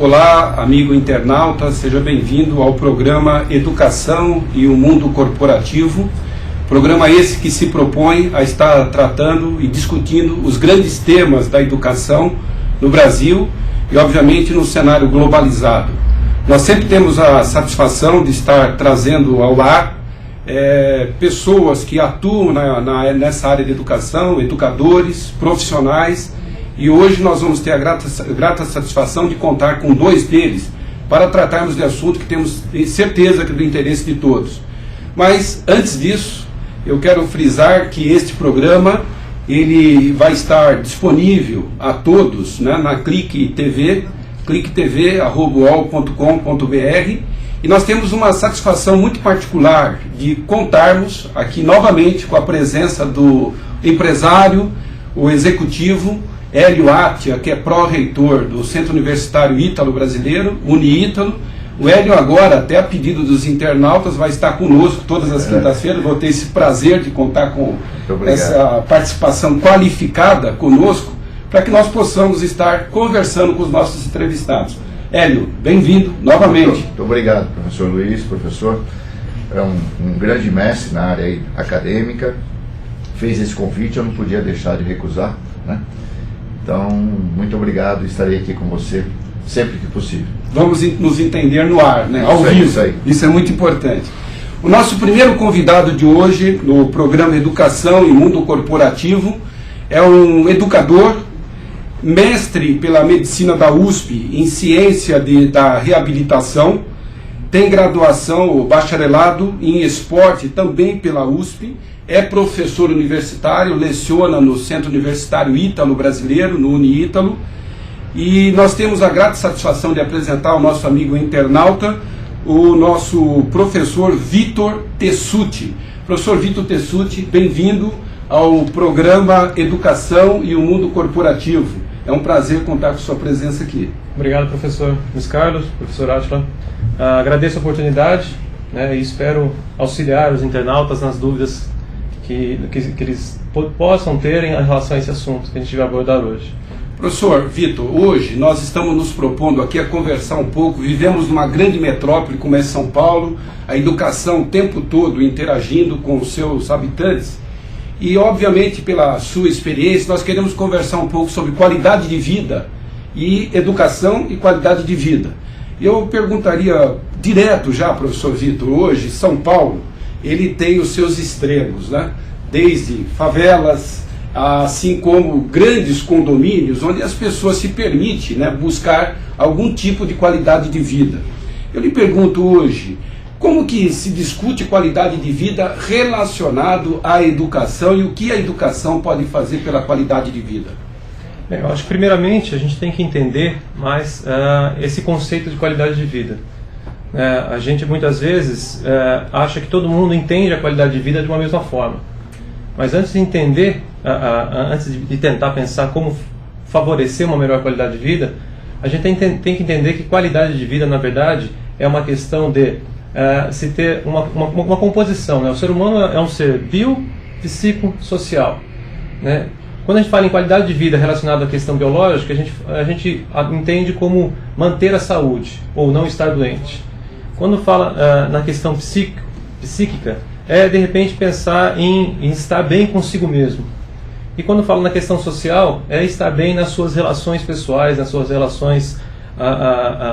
Olá, amigo internauta, seja bem-vindo ao programa Educação e o Mundo Corporativo. Programa esse que se propõe a estar tratando e discutindo os grandes temas da educação no Brasil e, obviamente, no cenário globalizado. Nós sempre temos a satisfação de estar trazendo ao ar pessoas que atuam nessa área de educação, educadores, profissionais, e hoje nós vamos ter a grata satisfação de contar com dois deles para tratarmos de assunto que temos certeza que é do interesse de todos. Mas antes disso, eu quero frisar que este programa ele vai estar disponível a todos, né, na Clique TV, cliquetv@uol.com.br, e nós temos uma satisfação muito particular de contarmos aqui novamente com a presença do empresário, o executivo Hélio Attia, que é pró-reitor do Centro Universitário Ítalo-Brasileiro, Uni-Ítalo. O Hélio agora, até a pedido dos internautas, vai estar conosco todas as quintas-feiras. Vou ter esse prazer de contar com essa participação qualificada conosco, para que nós possamos estar conversando com os nossos entrevistados. Hélio, bem-vindo novamente. Muito obrigado, professor Luiz. Professor é um grande mestre na área acadêmica, fez esse convite, eu não podia deixar de recusar, né? Então, muito obrigado, estarei aqui com você sempre que possível. Vamos nos entender no ar, né? Ao vivo. Isso aí. Isso é muito importante. O nosso primeiro convidado de hoje, no programa Educação e Mundo Corporativo, é um educador, mestre pela medicina da USP em ciência da reabilitação, tem graduação ou bacharelado em esporte também pela USP, é professor universitário, leciona no Centro Universitário Ítalo-Brasileiro, no Uni-Ítalo, e nós temos a grata satisfação de apresentar ao nosso amigo internauta, o nosso professor Vitor Tessuti. Professor Vitor Tessuti, bem-vindo ao programa Educação e o Mundo Corporativo. É um prazer contar com sua presença aqui. Obrigado, professor Luiz Carlos, professor Attila. Agradeço a oportunidade, né, e espero auxiliar os internautas nas dúvidas que eles possam ter em relação a esse assunto que a gente vai abordar hoje. Professor Vitor, hoje nós estamos nos propondo aqui a conversar um pouco. Vivemos numa grande metrópole como é São Paulo, a educação o tempo todo interagindo com os seus habitantes, e obviamente pela sua experiência nós queremos conversar um pouco sobre qualidade de vida e educação e qualidade de vida. Eu perguntaria direto já, professor Vitor, hoje São Paulo ele tem os seus extremos, né? Desde favelas, assim como grandes condomínios, onde as pessoas se permitem, né, buscar algum tipo de qualidade de vida. Eu lhe pergunto hoje, como que se discute qualidade de vida relacionado à educação e o que a educação pode fazer pela qualidade de vida? Bem, eu acho que primeiramente a gente tem que entender mais esse conceito de qualidade de vida. A gente muitas vezes acha que todo mundo entende a qualidade de vida de uma mesma forma. Mas antes de entender, antes de tentar pensar como favorecer uma melhor qualidade de vida, a gente tem que entender que qualidade de vida, na verdade, é uma questão de se ter uma composição, né? O ser humano é um ser biopsicossocial, né? Quando a gente fala em qualidade de vida relacionada à questão biológica, a gente entende como manter a saúde ou não estar doente. Quando fala na questão psíquica, de repente pensar em estar bem consigo mesmo. E quando fala na questão social, é estar bem nas suas relações pessoais, nas suas relações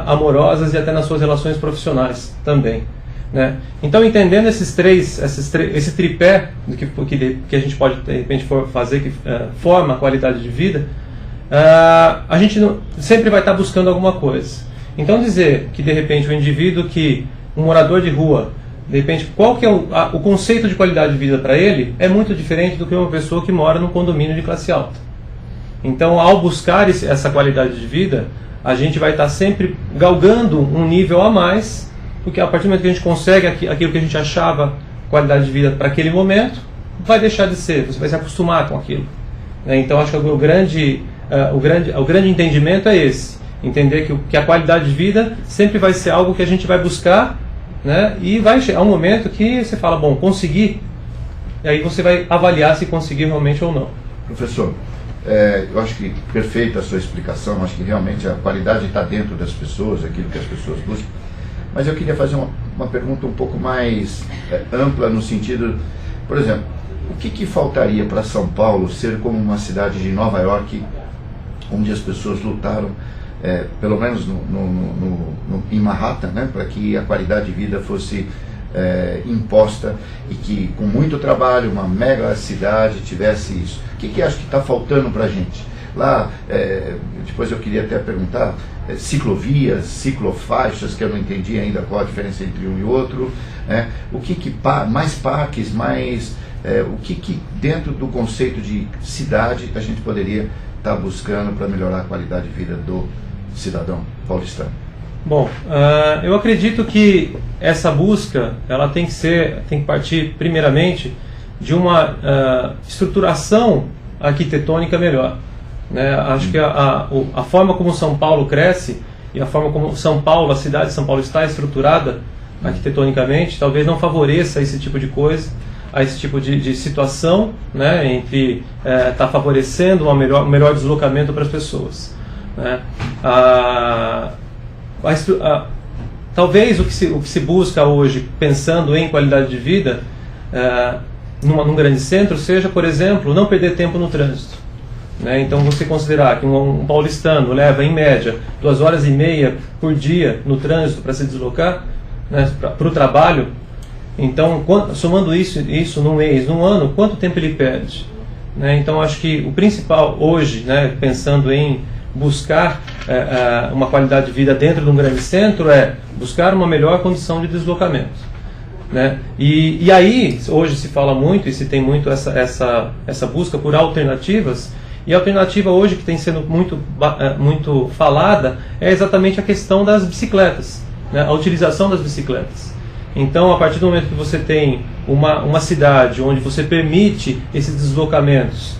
amorosas e até nas suas relações profissionais também, né? Então, entendendo esse tripé que a gente pode de repente fazer, que forma a qualidade de vida, a gente sempre vai estar buscando alguma coisa. Então, dizer que de repente um morador de rua, de repente, qual que é o conceito de qualidade de vida para ele, é muito diferente do que uma pessoa que mora num condomínio de classe alta. Então, ao buscar essa qualidade de vida, a gente vai estar sempre galgando um nível a mais, porque a partir do momento que a gente consegue aquilo que a gente achava qualidade de vida para aquele momento, vai deixar de ser, você vai se acostumar com aquilo, né? Então, acho que o grande entendimento é esse, entender que a qualidade de vida sempre vai ser algo que a gente vai buscar, né? E vai chegar um momento que você fala, bom, consegui, e aí você vai avaliar se conseguiu realmente ou não. Professor, eu acho que perfeita a sua explicação, acho que realmente a qualidade está dentro das pessoas, aquilo que as pessoas buscam. Mas eu queria fazer uma pergunta um pouco mais ampla no sentido, por exemplo, o que faltaria para São Paulo ser como uma cidade de Nova York, onde as pessoas lutaram, pelo menos em Manhattan, né, para que a qualidade de vida fosse imposta e que com muito trabalho uma mega cidade tivesse isso? O que acho que está faltando para a gente? Lá, depois eu queria até perguntar, ciclovias, ciclofaixas, que eu não entendi ainda qual a diferença entre um e outro, mais parques, mais... o que dentro do conceito de cidade a gente poderia estar buscando para melhorar a qualidade de vida do cidadão paulistano? Bom, eu acredito que essa busca ela tem que partir primeiramente de uma estruturação arquitetônica melhor, né? Acho que a forma como São Paulo cresce e a forma como a cidade de São Paulo está estruturada arquitetonicamente talvez não favoreça esse tipo de coisa, a esse tipo de situação, né, entre tá favorecendo um melhor deslocamento para as pessoas, né? Talvez o que se busca hoje, pensando em qualidade de vida num grande centro, seja, por exemplo, não perder tempo no trânsito, né? Então você considerar que um paulistano leva em média 2 horas e meia por dia no trânsito para se deslocar, né, para o trabalho. Então, somando isso num mês, num ano, quanto tempo ele perde, né? Então, acho que o principal hoje, né, pensando em buscar uma qualidade de vida dentro de um grande centro, é buscar uma melhor condição de deslocamento, né? E aí, hoje se fala muito e se tem muito essa busca por alternativas, e a alternativa hoje que tem sendo muito falada é exatamente a questão das bicicletas, né? A utilização das bicicletas. Então, a partir do momento que você tem uma cidade onde você permite esses deslocamentos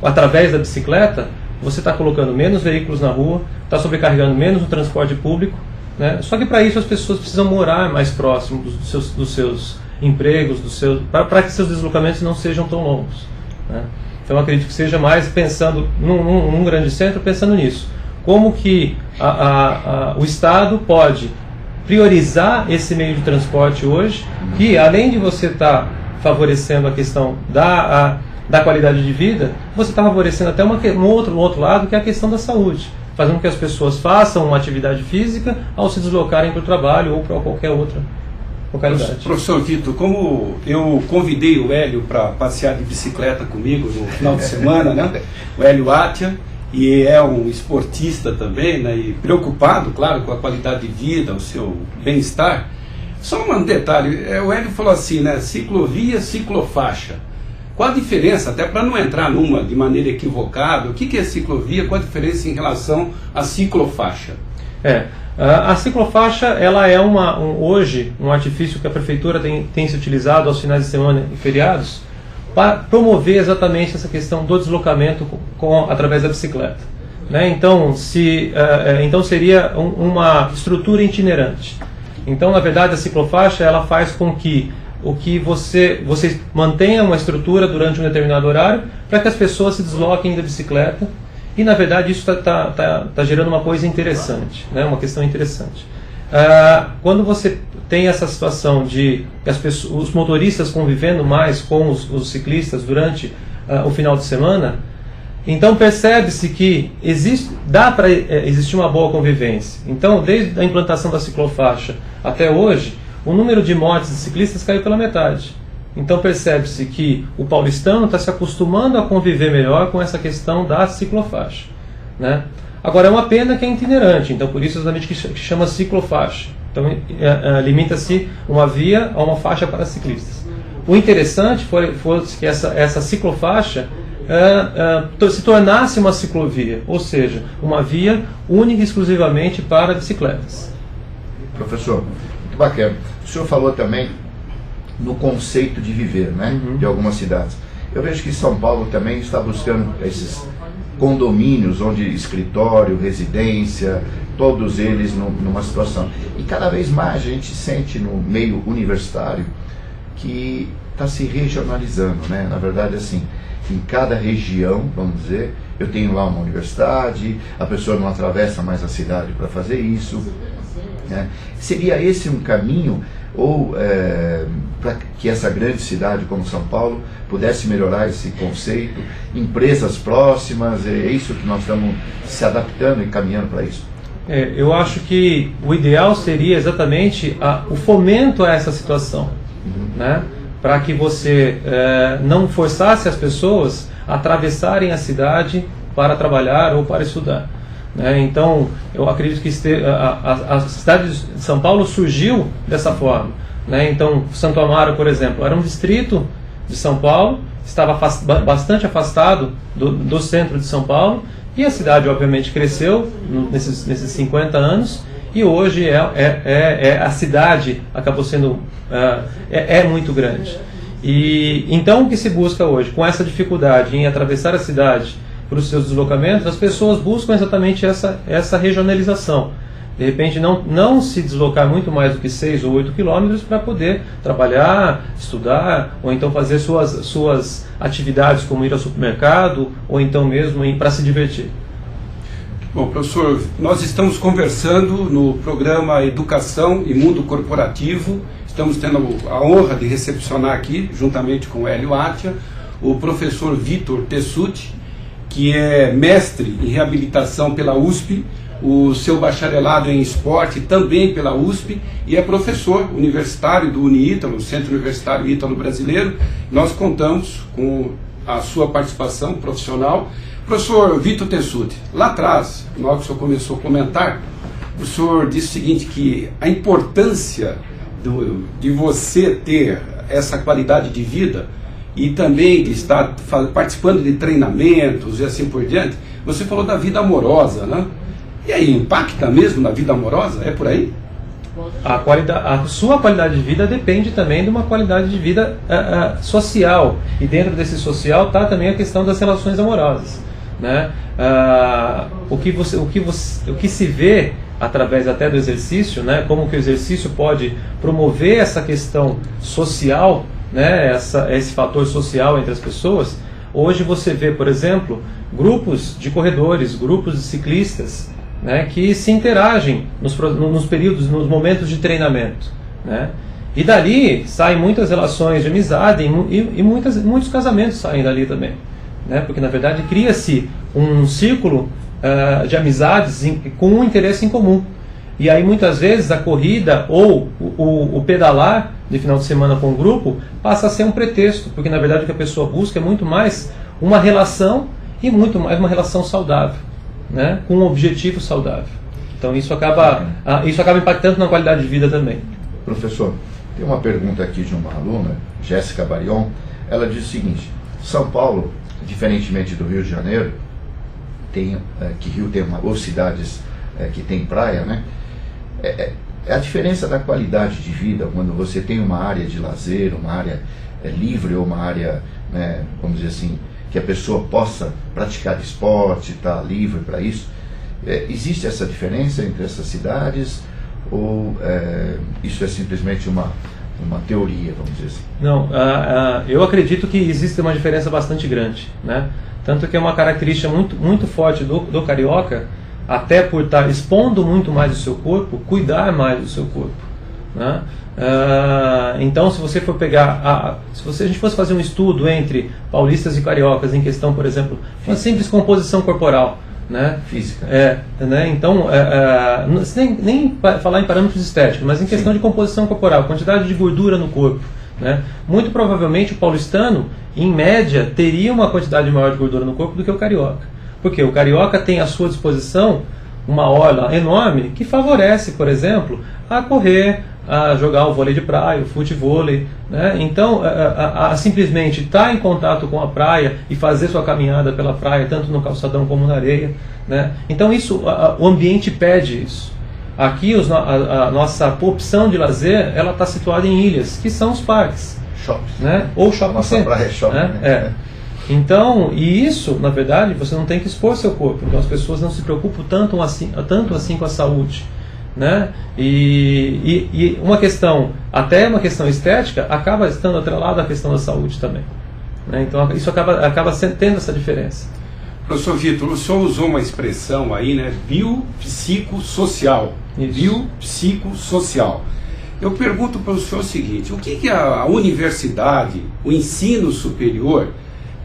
através da bicicleta, você está colocando menos veículos na rua, está sobrecarregando menos o transporte público, né? Só que para isso as pessoas precisam morar mais próximo dos seus empregos, para que seus deslocamentos não sejam tão longos, né? Então, eu acredito que seja mais pensando num grande centro, pensando nisso. Como que o Estado pode priorizar esse meio de transporte hoje, que além de você estar favorecendo a questão da qualidade de vida, você está favorecendo até um outro lado, que é a questão da saúde, fazendo com que as pessoas façam uma atividade física ao se deslocarem para o trabalho ou para qualquer outra localidade. Professor Vitor, como eu convidei o Hélio para passear de bicicleta comigo no final de semana, né? O Hélio Atia, e é um esportista também, né, e preocupado, claro, com a qualidade de vida, o seu bem-estar. Só um detalhe, o Hélio falou assim, né, ciclovia, ciclofaixa. Qual a diferença, até para não entrar numa de maneira equivocada, o que é ciclovia, qual a diferença em relação à ciclofaixa? A ciclofaixa ela é hoje um artifício que a prefeitura tem se utilizado aos finais de semana e feriados, para promover exatamente essa questão do deslocamento através da bicicleta, né? Então, seria uma estrutura itinerante. Então, na verdade, a ciclofaixa ela faz com que você mantenha uma estrutura durante um determinado horário para que as pessoas se desloquem da bicicleta, e na verdade isso está gerando uma coisa interessante, né? Uma questão interessante. Quando você tem essa situação de os motoristas convivendo mais com os ciclistas durante o final de semana, então percebe-se que dá para existir uma boa convivência. Então, desde a implantação da ciclofaixa até hoje, o número de mortes de ciclistas caiu pela metade. Então percebe-se que o paulistano está se acostumando a conviver melhor com essa questão da ciclofaixa, né? Agora, é uma pena que é itinerante, então por isso exatamente que chama ciclofaixa. Então limita-se uma via a uma faixa para ciclistas. O interessante fosse que essa ciclofaixa se tornasse uma ciclovia, ou seja, uma via única e exclusivamente para bicicletas. Professor, muito bacana. O senhor falou também no conceito de viver, né, de algumas cidades. Eu vejo que São Paulo também está buscando esses condomínios onde escritório, residência, todos eles numa situação. E cada vez mais a gente sente no meio universitário que está se regionalizando, né? Na verdade, assim, em cada região, vamos dizer, eu tenho lá uma universidade, a pessoa não atravessa mais a cidade para fazer isso, né? Seria esse um caminho, ou para que essa grande cidade como São Paulo pudesse melhorar esse conceito, empresas próximas, é isso que nós estamos se adaptando e caminhando para isso? Eu acho que o ideal seria exatamente o fomento a essa situação, né? Para que você não forçasse as pessoas a atravessarem a cidade para trabalhar ou para estudar, né? Então, eu acredito que a cidade de São Paulo surgiu dessa forma, né? Então, Santo Amaro, por exemplo, era um distrito de São Paulo, estava bastante afastado do centro de São Paulo, e a cidade, obviamente, cresceu nesses 50 anos, e hoje a cidade acabou sendo muito grande. E então o que se busca hoje, com essa dificuldade em atravessar a cidade para os seus deslocamentos, as pessoas buscam exatamente essa regionalização. De repente não se deslocar muito mais do que 6 ou 8 quilômetros para poder trabalhar, estudar, ou então fazer suas atividades como ir ao supermercado, ou então mesmo para se divertir. Bom, professor, nós estamos conversando no programa Educação e Mundo Corporativo. Estamos tendo a honra de recepcionar aqui, juntamente com o Hélio Atia, o professor Vitor Tessuti, que é mestre em reabilitação pela USP, o seu bacharelado em esporte também pela USP, e é professor universitário do UniÍtalo, Centro Universitário Ítalo Brasileiro. Nós contamos com a sua participação profissional. Professor Vitor Tessuti, lá atrás, na hora que o senhor começou a comentar, o senhor disse o seguinte, que a importância de você ter essa qualidade de vida e também de estar participando de treinamentos e assim por diante. Você falou da vida amorosa, né? E aí, impacta mesmo na vida amorosa? É por aí? A sua qualidade de vida depende também de uma qualidade de vida social, e dentro desse social está também a questão das relações amorosas, né? O que se vê através até do exercício, né? Como que o exercício pode promover essa questão social, né? Esse fator social entre as pessoas. Hoje você vê, por exemplo, grupos de corredores, grupos de ciclistas, né, que se interagem nos períodos, nos momentos de treinamento, né? E dali saem muitas relações de amizade e muitos casamentos saem dali também, né? Porque na verdade cria-se um círculo de amizades com um interesse em comum. E aí muitas vezes a corrida ou o pedalar de final de semana com o grupo passa a ser um pretexto, porque na verdade o que a pessoa busca é muito mais uma relação, e muito mais uma relação saudável, né, com um objetivo saudável. Então isso acaba impactando na qualidade de vida também. Professor, tem uma pergunta aqui de uma aluna, Jéssica Barion. Ela diz o seguinte: São Paulo, diferentemente do Rio de Janeiro, que Rio tem ou cidades que tem praia, né? A diferença da qualidade de vida quando você tem uma área de lazer, uma área livre, ou uma área, né, vamos dizer assim, que a pessoa possa praticar esporte, estar livre para isso. Existe essa diferença entre essas cidades, ou isso é simplesmente uma teoria, vamos dizer assim? Não, eu acredito que existe uma diferença bastante grande, né? Tanto que é uma característica muito forte do carioca, até por estar expondo muito mais o seu corpo, cuidar mais do seu corpo, né? Então, se você for pegar, se a gente fosse fazer um estudo entre paulistas e cariocas em questão, por exemplo, uma simples composição corporal, né? Física. Né? Então, nem falar em parâmetros estéticos, mas em questão de composição corporal, quantidade de gordura no corpo, né? Muito provavelmente o paulistano, em média, teria uma quantidade maior de gordura no corpo do que o carioca. Porque o carioca tem à sua disposição uma orla enorme que favorece, por exemplo, a correr, a jogar o vôlei de praia, o futevôlei, né? Então, a simplesmente estar em contato com a praia e fazer sua caminhada pela praia, tanto no calçadão como na areia, né? Então, o ambiente pede isso. Aqui, a nossa opção de lazer, ela está situada em ilhas, que são os parques. Shoppings. Né? Ou shopping nossa center, praia é shopping, né? Então, e isso, na verdade, você não tem que expor seu corpo. Então, as pessoas não se preocupam tanto assim com a saúde, né? E uma questão, até uma questão estética, acaba estando atrelada à questão da saúde também. né? Então isso acaba tendo essa diferença. Professor Vitor, o senhor usou uma expressão aí, né? Biopsicossocial. Biopsicossocial. Eu pergunto para o senhor o seguinte: o que a universidade, o ensino superior,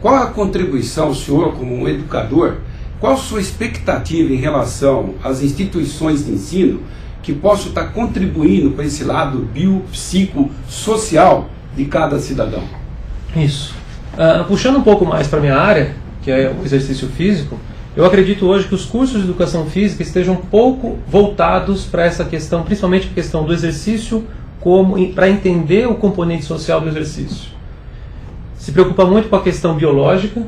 qual a contribuição, o senhor como um educador, qual a sua expectativa em relação às instituições de ensino que possam estar contribuindo para esse lado biopsicossocial de cada cidadão? Isso. Puxando um pouco mais para a minha área, que é o exercício físico, eu acredito hoje que os cursos de educação física estejam um pouco voltados para essa questão, principalmente a questão do exercício, para entender o componente social do exercício. Se preocupa muito com a questão biológica,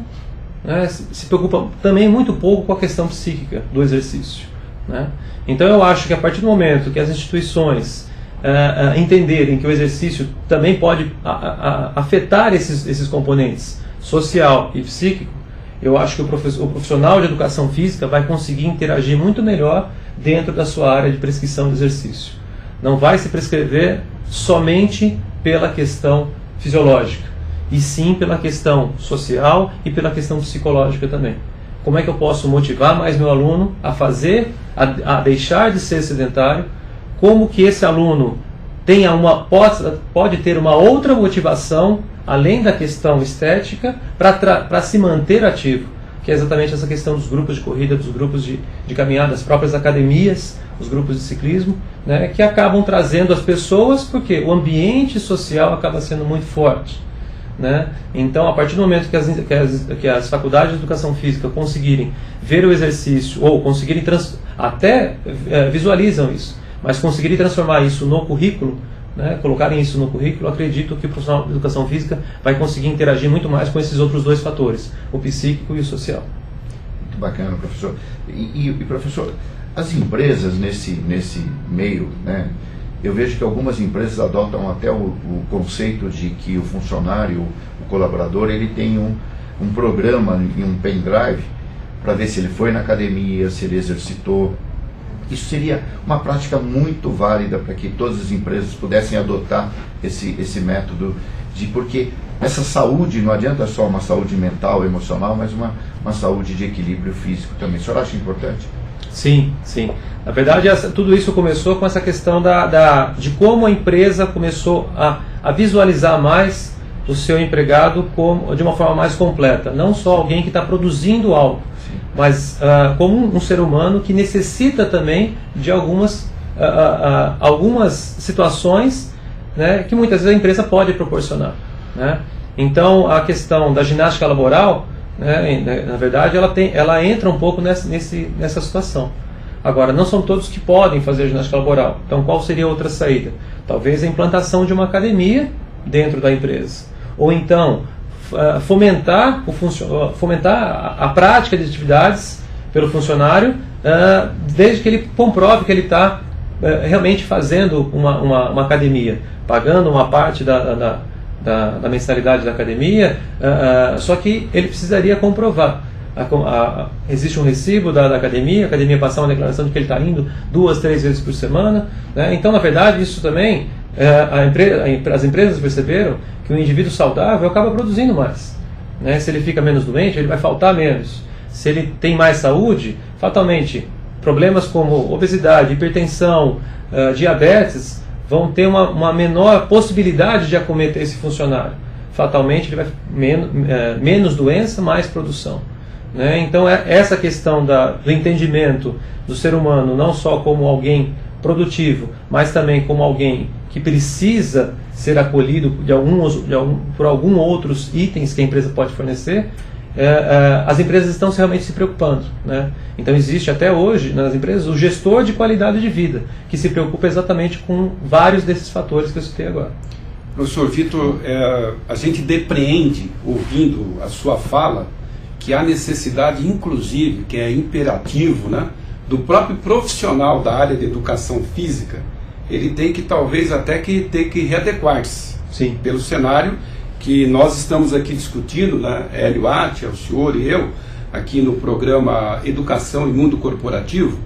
né? Se preocupa também muito pouco com a questão psíquica do exercício, né? Então eu acho que a partir do momento que as instituições entenderem que o exercício também pode afetar esses componentes social e psíquico, eu acho que o profissional de educação física vai conseguir interagir muito melhor dentro da sua área de prescrição de exercício. Não vai se prescrever somente pela questão fisiológica, e sim pela questão social e pela questão psicológica também. Como é que eu posso motivar mais meu aluno a fazer, a deixar de ser sedentário? Como que esse aluno pode ter uma outra motivação, além da questão estética, para se manter ativo, que é exatamente essa questão dos grupos de corrida, dos grupos de caminhada, das próprias academias, os grupos de ciclismo, né, que acabam trazendo as pessoas, porque o ambiente social acaba sendo muito forte, né? Então, a partir do momento que as faculdades de educação física conseguirem ver o exercício, ou conseguirem visualizam isso, mas conseguirem transformar isso no currículo, né, colocarem isso no currículo, acredito que o profissional de educação física vai conseguir interagir muito mais com esses outros dois fatores, o psíquico e o social. Muito bacana, professor. E professor, as empresas nesse meio, né, eu vejo que algumas empresas adotam até o conceito de que o funcionário, o colaborador, ele tem um programa em um pendrive para ver se ele foi na academia, se ele exercitou. Isso seria uma prática muito válida para que todas as empresas pudessem adotar esse método, porque essa saúde não adianta só uma saúde mental, emocional, mas uma saúde de equilíbrio físico também. O senhor acha importante? Sim, sim. Na verdade, tudo isso começou com essa questão de como a empresa começou a visualizar mais o seu empregado de uma forma mais completa. Não só alguém que está produzindo algo, sim, mas como um ser humano que necessita também de algumas situações, né, que muitas vezes a empresa pode proporcionar, né? Então, a questão da ginástica laboral, né, na verdade, ela entra um pouco nessa situação. Agora, não são todos que podem fazer ginástica laboral. Então, qual seria outra saída? Talvez a implantação de uma academia dentro da empresa. Ou então, fomentar a prática de atividades pelo funcionário, desde que ele comprove que ele está realmente fazendo uma academia, pagando uma parte da mensalidade da academia, só que ele precisaria comprovar. Existe um recibo da academia, a academia passar uma declaração de que ele está indo 2, 3 vezes por semana, né? Então, na verdade, isso também, as empresas perceberam que o indivíduo saudável acaba produzindo mais, né? Se ele fica menos doente, ele vai faltar menos. Se ele tem mais saúde, fatalmente, problemas como obesidade, hipertensão, diabetes, vão ter uma menor possibilidade de acometer esse funcionário. Fatalmente, ele vai menos doença, mais produção, né? Então, essa questão do entendimento do ser humano, não só como alguém produtivo, mas também como alguém que precisa ser acolhido por alguns outros itens que a empresa pode fornecer, as empresas estão realmente se preocupando, né? Então existe até hoje nas empresas o gestor de qualidade de vida, que se preocupa exatamente com vários desses fatores que eu citei agora. Professor Vitor, a gente depreende, ouvindo a sua fala, que há necessidade, inclusive, que é imperativo, né, do próprio profissional da área de educação física, ele tem que talvez até ter que readequar-se pelo cenário que nós estamos aqui discutindo, né, Hélio Attia, o senhor e eu, aqui no programa Educação e Mundo Corporativo,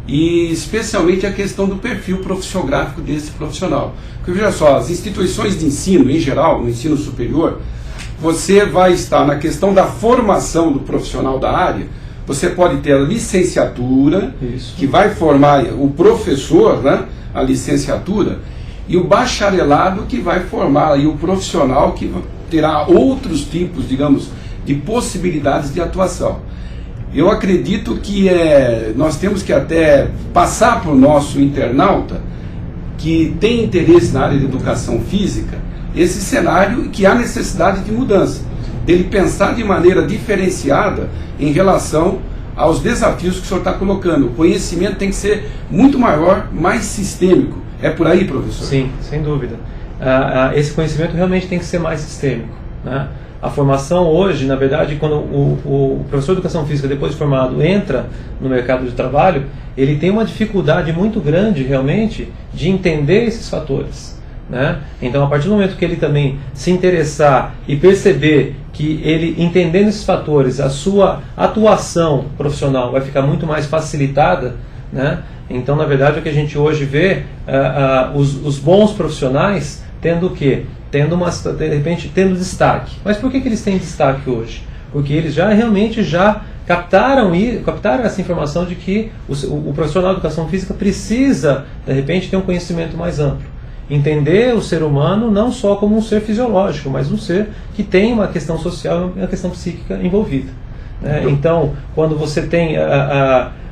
e especialmente a questão do perfil profissiográfico desse profissional. Porque veja só, as instituições de ensino, em geral, no ensino superior, você vai estar na questão da formação do profissional da área. Você pode ter a licenciatura, Isso. que vai formar o professor, né, a licenciatura, e o bacharelado, que vai formar aí o profissional que terá outros tipos, digamos, de possibilidades de atuação. Eu acredito que nós temos que até passar para o nosso internauta que tem interesse na área de educação física, esse cenário que há necessidade de mudança, dele pensar de maneira diferenciada em relação aos desafios que o senhor está colocando. O conhecimento tem que ser muito maior, mais sistêmico. É por aí, professor? Sim, sem dúvida. Esse conhecimento realmente tem que ser mais sistêmico, né? A formação hoje, na verdade, quando o professor de educação física, depois de formado, entra no mercado de trabalho, ele tem uma dificuldade muito grande, realmente, de entender esses fatores, né? Então, a partir do momento que ele também se interessar e perceber que ele, entendendo esses fatores, a sua atuação profissional vai ficar muito mais facilitada, né? Então, na verdade, o que a gente hoje vê, os bons profissionais tendo o quê? De repente, tendo destaque. Mas por que eles têm destaque hoje? Porque eles realmente captaram essa informação de que o profissional de educação física precisa, de repente, ter um conhecimento mais amplo. Entender o ser humano não só como um ser fisiológico, mas um ser que tem uma questão social e uma questão psíquica envolvida, né? Então, quando você tem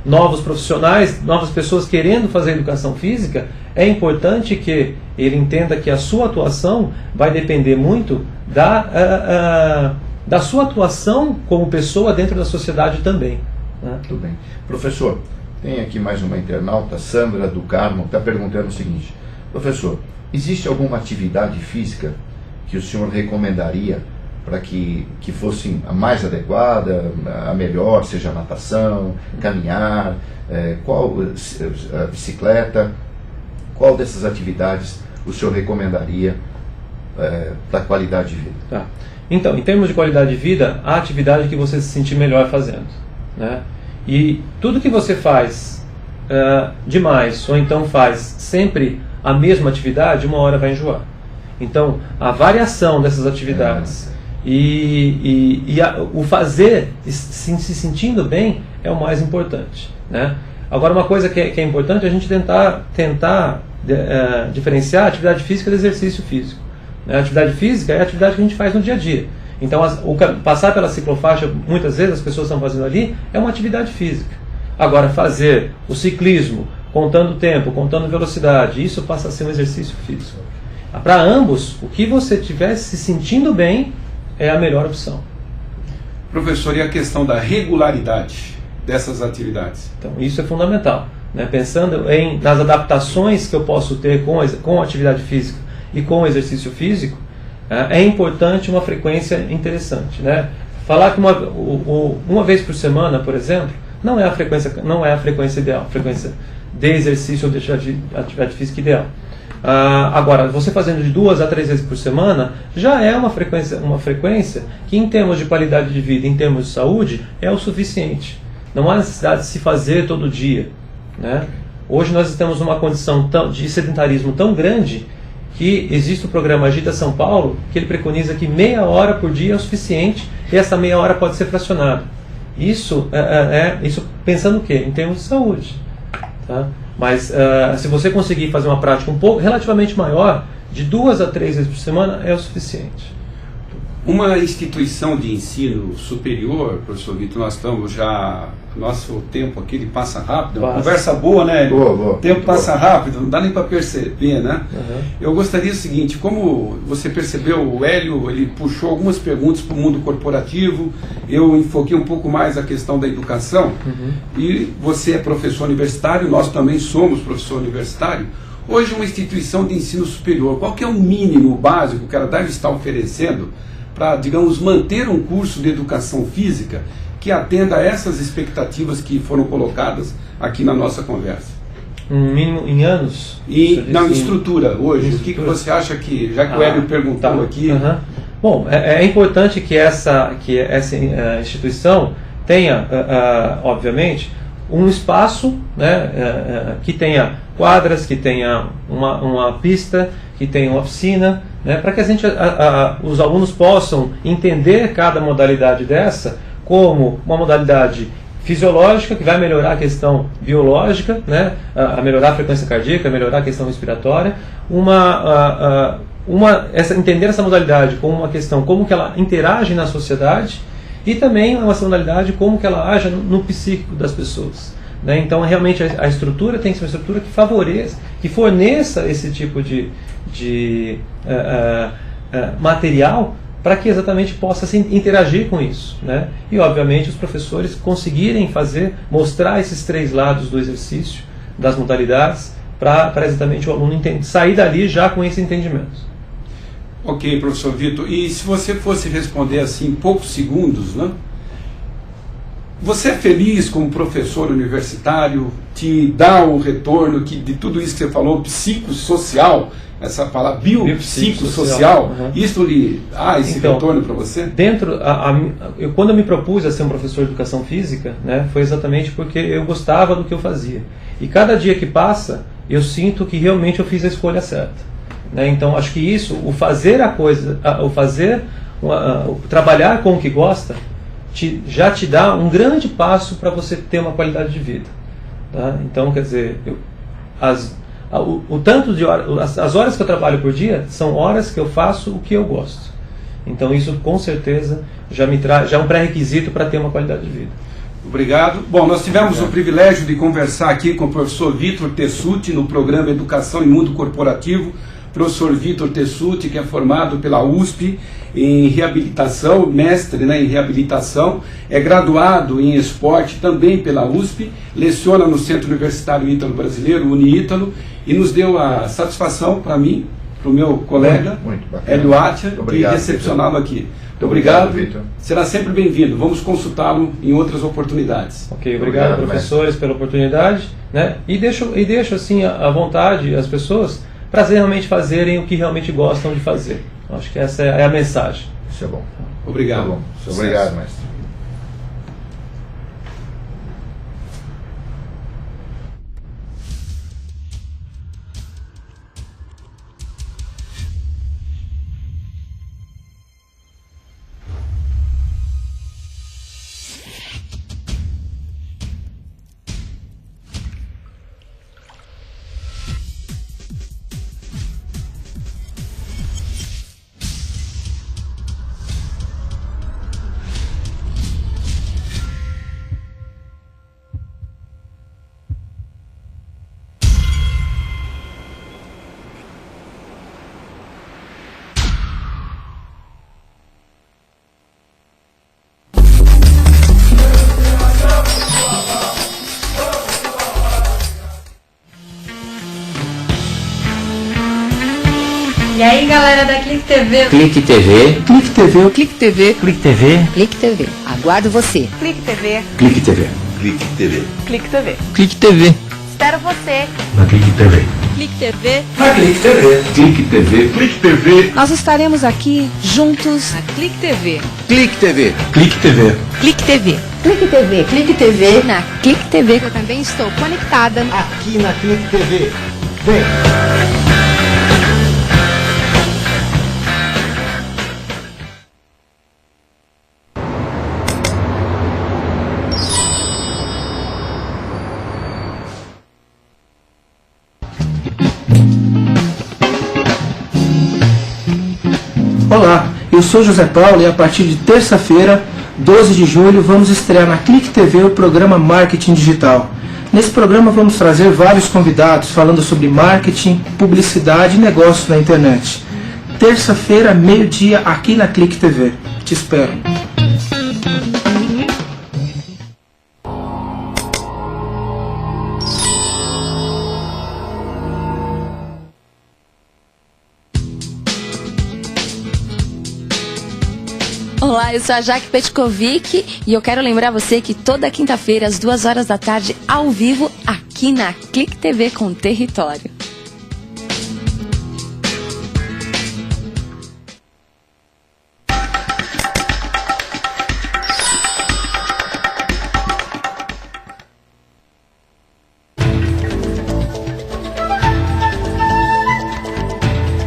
novos profissionais, novas pessoas querendo fazer educação física, é importante que ele entenda que a sua atuação vai depender muito da sua atuação como pessoa dentro da sociedade também, né? Tudo bem. Professor, tem aqui mais uma internauta, Sandra do Carmo, está perguntando o seguinte: professor, existe alguma atividade física que o senhor recomendaria para que fosse a mais adequada, a melhor, seja natação, caminhar, a bicicleta? Qual dessas atividades o senhor recomendaria para a qualidade de vida? Tá. Então, em termos de qualidade de vida, a atividade que você se sentir melhor fazendo, né? E tudo que você faz demais, ou então faz sempre a mesma atividade, uma hora vai enjoar. Então, a variação dessas atividades o fazer se sentindo bem é o mais importante, né? Agora, uma coisa que é importante é a gente tentar diferenciar a atividade física do exercício físico, né? A atividade física é a atividade que a gente faz no dia a dia. Então, passar pela ciclofaixa, muitas vezes as pessoas estão fazendo ali, é uma atividade física. Agora, fazer o ciclismo, contando tempo, contando velocidade, isso passa a ser um exercício físico. Para ambos, o que você estiver se sentindo bem é a melhor opção. Professor, e a questão da regularidade dessas atividades? Então, isso é fundamental, né? Pensando nas adaptações que eu posso ter com a atividade física e com o exercício físico, é importante uma frequência interessante, né? Falar que uma vez por semana, por exemplo, não é a frequência ideal, frequência de exercício ou de atividade física ideal. Agora, você fazendo de 2 a 3 vezes por semana já é uma frequência que, em termos de qualidade de vida, em termos de saúde, é o suficiente. Não há necessidade de se fazer todo dia, né? Hoje nós estamos numa condição de sedentarismo tão grande que existe o programa Agita São Paulo, que ele preconiza que meia hora por dia é o suficiente, e essa meia hora pode ser fracionada. Isso pensando o quê? Em termos de saúde, tá? Mas se você conseguir fazer uma prática relativamente maior, de 2 a 3 vezes por semana, é o suficiente. Uma instituição de ensino superior, professor Vitor, nós estamos já... Nosso tempo aqui ele passa rápido. Uma conversa boa, né? Boa. O tempo passa rápido, não dá nem para perceber, né? Uhum. Eu gostaria o seguinte: como você percebeu, o Hélio ele puxou algumas perguntas para o mundo corporativo, eu enfoquei um pouco mais a questão da educação, e você é professor universitário, nós também somos professor universitário. Hoje, uma instituição de ensino superior, qual que é o mínimo básico que ela deve estar oferecendo para, digamos, manter um curso de educação física que atenda a essas expectativas que foram colocadas aqui na nossa conversa? Um mínimo em anos? Não, em estrutura, hoje. O que você acha que, já que o Hélio perguntou aqui... Bom, é importante que essa instituição tenha, obviamente, um espaço, né, que tenha quadras, que tenha uma pista, que tenha uma piscina, né, para que os alunos possam entender cada modalidade dessa como uma modalidade fisiológica, que vai melhorar a questão biológica, né, a melhorar a frequência cardíaca, a melhorar a questão respiratória, entender essa modalidade como uma questão, como que ela interage na sociedade, e também uma modalidade como que ela age no psíquico das pessoas. Né? Então, realmente, a estrutura tem que ser uma estrutura que favoreça, que forneça esse tipo de material para que exatamente possa se interagir com isso, né? E obviamente os professores conseguirem mostrar esses 3 lados do exercício, das modalidades, para exatamente o aluno sair dali já com esse entendimento. Ok, professor Vitor, e se você fosse responder assim em poucos segundos, né? Você é feliz como professor universitário? Te dá o retorno de tudo isso que você falou, psicossocial, essa palavra biopsicossocial, isso lhe dá esse retorno para você? Quando eu me propus a ser um professor de educação física, né, foi exatamente porque eu gostava do que eu fazia. E cada dia que passa, eu sinto que realmente eu fiz a escolha certa. Né? Então, acho que isso, trabalhar com o que gosta, já te dá um grande passo para você ter uma qualidade de vida. Tá? Então, quer dizer, as horas que eu trabalho por dia são horas que eu faço o que eu gosto. Então, isso com certeza já é um pré-requisito para ter uma qualidade de vida. Obrigado. Bom, nós tivemos o privilégio de conversar aqui com o professor Vitor Tessuti no programa Educação e Mundo Corporativo. Professor Vitor Tessuti, que é formado pela USP em reabilitação, mestre, né, em reabilitação, é graduado em esporte também pela USP, leciona no Centro Universitário Ítalo Brasileiro, UniÍtalo, e nos deu a satisfação para mim, para o meu colega, Hélio Atia, de recepcioná-lo aqui. Muito obrigado, Vitor. Será sempre bem-vindo. Vamos consultá-lo em outras oportunidades. Ok, obrigado, professores, pela oportunidade, né? E deixo assim à vontade as pessoas para realmente fazerem o que realmente gostam de fazer. Acho que essa é a mensagem. Isso é bom. Obrigado. Tá bom. Obrigado, mestre. E aí, galera da Clique TV. Clique TV. Clique TV. Clique TV. Clique TV. Clique TV. Aguardo você. Clique TV. Clique TV. Clique TV. Clique TV. Clique TV. Espero você. Na Clique TV. Clique TV. Na Clique TV. Clique TV. Clique TV. Nós estaremos aqui juntos na Clique TV. Clique TV. Clique TV. Clique TV. Clique TV. Clique TV. Na Clique TV eu também estou conectada Aqui na Clique TV. Vem. Olá, eu sou José Paulo e a partir de terça-feira, 12 de julho, vamos estrear na Clique TV o programa Marketing Digital. Nesse programa vamos trazer vários convidados falando sobre marketing, publicidade e negócios na internet. Terça-feira, meio-dia, aqui na Clique TV. Te espero. Olá, eu sou a Jaque Petkovic e eu quero lembrar você que toda quinta-feira, às 2 horas da tarde, ao vivo, aqui na Clique TV com Território.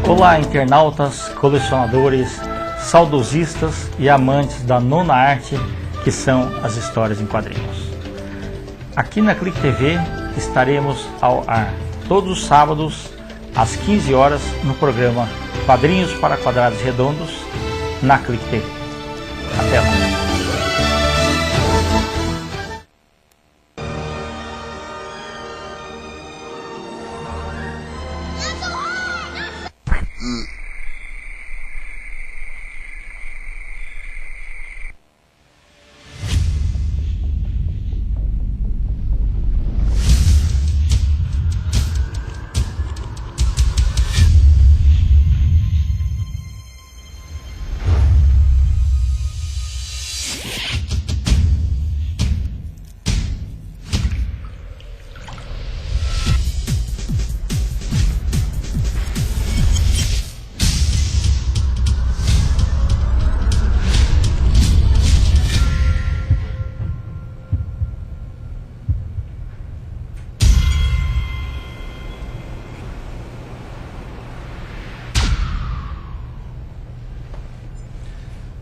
Olá, internautas, colecionadores, saudosistas e amantes da nona arte, que são as histórias em quadrinhos. Aqui na Clique TV estaremos ao ar todos os sábados às 15 horas no programa Quadrinhos para Quadrados Redondos na Clique TV. Até lá!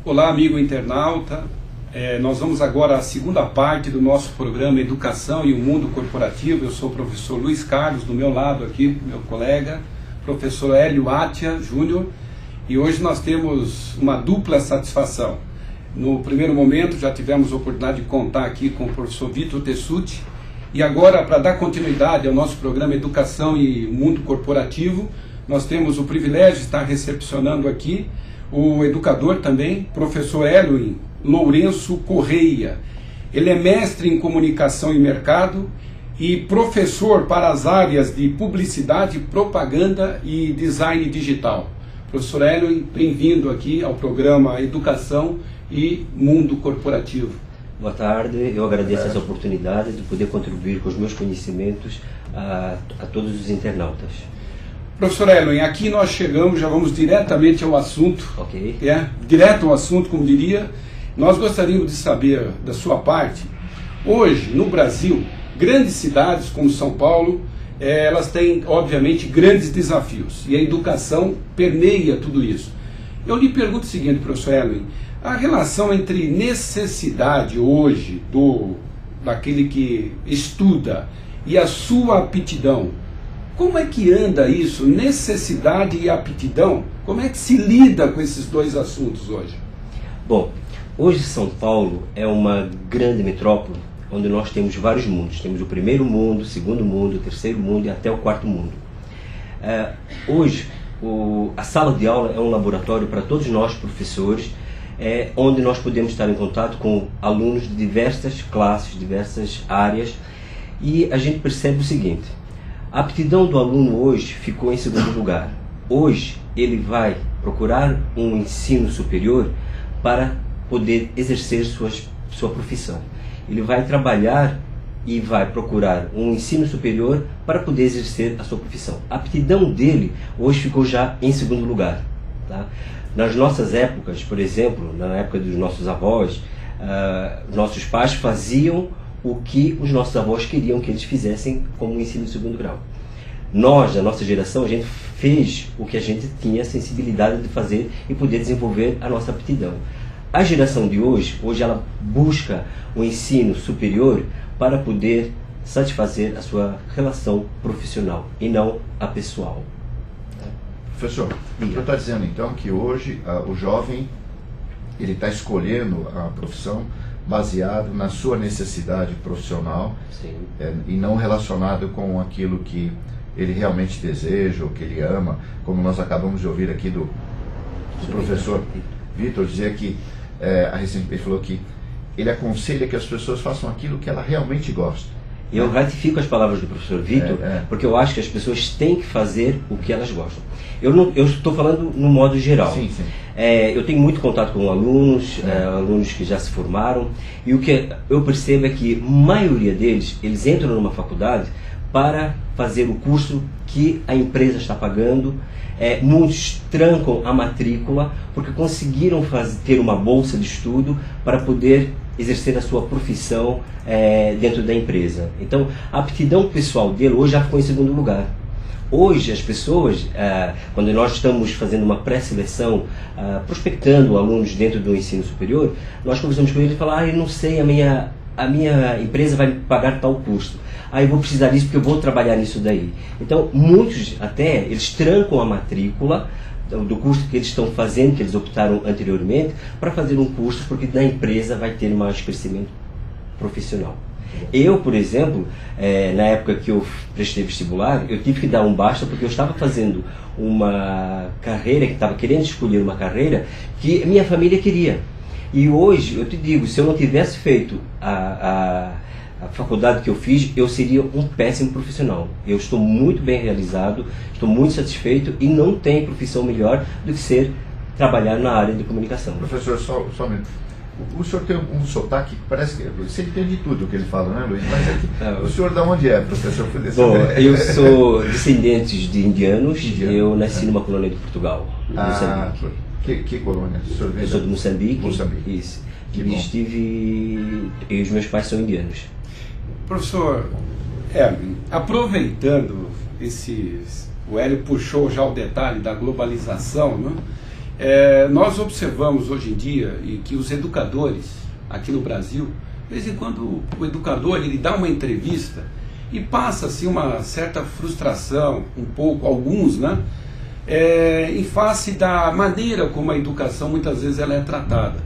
Olá, amigo internauta. Nós vamos agora à segunda parte do nosso programa Educação e o Mundo Corporativo. Eu sou o professor Luiz Carlos, do meu lado aqui, meu colega, professor Hélio Atia Júnior, e hoje nós temos uma dupla satisfação. No primeiro momento já tivemos a oportunidade de contar aqui com o professor Vitor Tessuti, e agora, para dar continuidade ao nosso programa Educação e Mundo Corporativo, nós temos o privilégio de estar recepcionando aqui o educador também, professor Hélio Lourenço Correia. Ele é mestre em comunicação e mercado e professor para as áreas de publicidade, propaganda e design digital. Professor Hélio, bem-vindo aqui ao programa Educação e Mundo Corporativo. Boa tarde, eu agradeço essa oportunidade de poder contribuir com os meus conhecimentos a todos os internautas. Professor Hélio, aqui nós chegamos, já vamos diretamente ao assunto. Ok. Direto ao assunto, como diria. Nós gostaríamos de saber da sua parte, hoje no Brasil, grandes cidades como São Paulo, elas têm obviamente grandes desafios e a educação permeia tudo isso. Eu lhe pergunto o seguinte, professor Hélio, a relação entre necessidade hoje daquele que estuda e a sua aptidão, como é que anda isso, necessidade e aptidão? Como é que se lida com esses dois assuntos hoje? Bom, hoje São Paulo é uma grande metrópole onde nós temos vários mundos. Temos o primeiro mundo, o segundo mundo, o terceiro mundo e até o quarto mundo. Hoje, a sala de aula é um laboratório para todos nós, professores, onde nós podemos estar em contato com alunos de diversas classes, diversas áreas, e a gente percebe o seguinte: a aptidão do aluno hoje ficou em segundo lugar. Hoje ele vai procurar um ensino superior para poder exercer sua profissão. Ele vai trabalhar e vai procurar um ensino superior para poder exercer a sua profissão. A aptidão dele hoje ficou já em segundo lugar. Tá? Nas nossas épocas, por exemplo, na época dos nossos avós, nossos pais faziam o que os nossos avós queriam que eles fizessem como ensino de segundo grau. Nós, da nossa geração, a gente fez o que a gente tinha a sensibilidade de fazer e poder desenvolver a nossa aptidão. A geração de hoje ela busca o ensino superior para poder satisfazer a sua relação profissional e não a pessoal. Professor, você está dizendo então que hoje o jovem ele está escolhendo a profissão baseado na sua necessidade profissional. Sim. E não relacionado com aquilo que ele realmente deseja, ou que ele ama, como nós acabamos de ouvir aqui do professor Vitor dizer que ele falou que ele aconselha que as pessoas façam aquilo que ela realmente gosta. Eu ratifico as palavras do professor Vitor, porque eu acho que as pessoas têm que fazer o que elas gostam. Eu estou falando no modo geral. Sim, sim. Eu tenho muito contato com alunos, alunos que já se formaram, e o que eu percebo é que a maioria deles, eles entram numa faculdade para fazer o curso que a empresa está pagando. Muitos trancam a matrícula porque conseguiram ter uma bolsa de estudo para poder exercer a sua profissão dentro da empresa. Então, a aptidão pessoal dele hoje já ficou em segundo lugar. Hoje as pessoas, quando nós estamos fazendo uma pré-seleção, prospectando alunos dentro do ensino superior, nós conversamos com eles e falamos, eu não sei, a minha empresa vai me pagar tal custo. Eu vou precisar disso porque eu vou trabalhar nisso daí. Então, muitos até, eles trancam a matrícula do curso que eles estão fazendo, que eles optaram anteriormente, para fazer um curso, porque na empresa vai ter mais crescimento profissional. Eu, por exemplo, na época que eu prestei vestibular, eu tive que dar um basta porque eu estava fazendo uma carreira, que estava querendo escolher uma carreira que minha família queria. E hoje, eu te digo, se eu não tivesse feito a faculdade que eu fiz, eu seria um péssimo profissional. Eu estou muito bem realizado, estou muito satisfeito e não tem profissão melhor do que trabalhar na área de comunicação. Professor, só um minuto. O senhor tem um sotaque que parece que você entende tudo o que ele fala, né, Luiz? Mas o senhor de onde é, professor? Bom, eu sou descendente de indianos. Eu nasci numa colônia de Portugal, Moçambique. Que colônia? Eu sou de Moçambique. Moçambique. Isso. E os meus pais são indianos. Professor Erwin, aproveitando o Hélio puxou já o detalhe da globalização, né? Nós observamos hoje em dia e que os educadores aqui no Brasil, de vez em quando o educador ele dá uma entrevista e passa assim uma certa frustração, um pouco, alguns, né? Em face da maneira como a educação muitas vezes ela é tratada,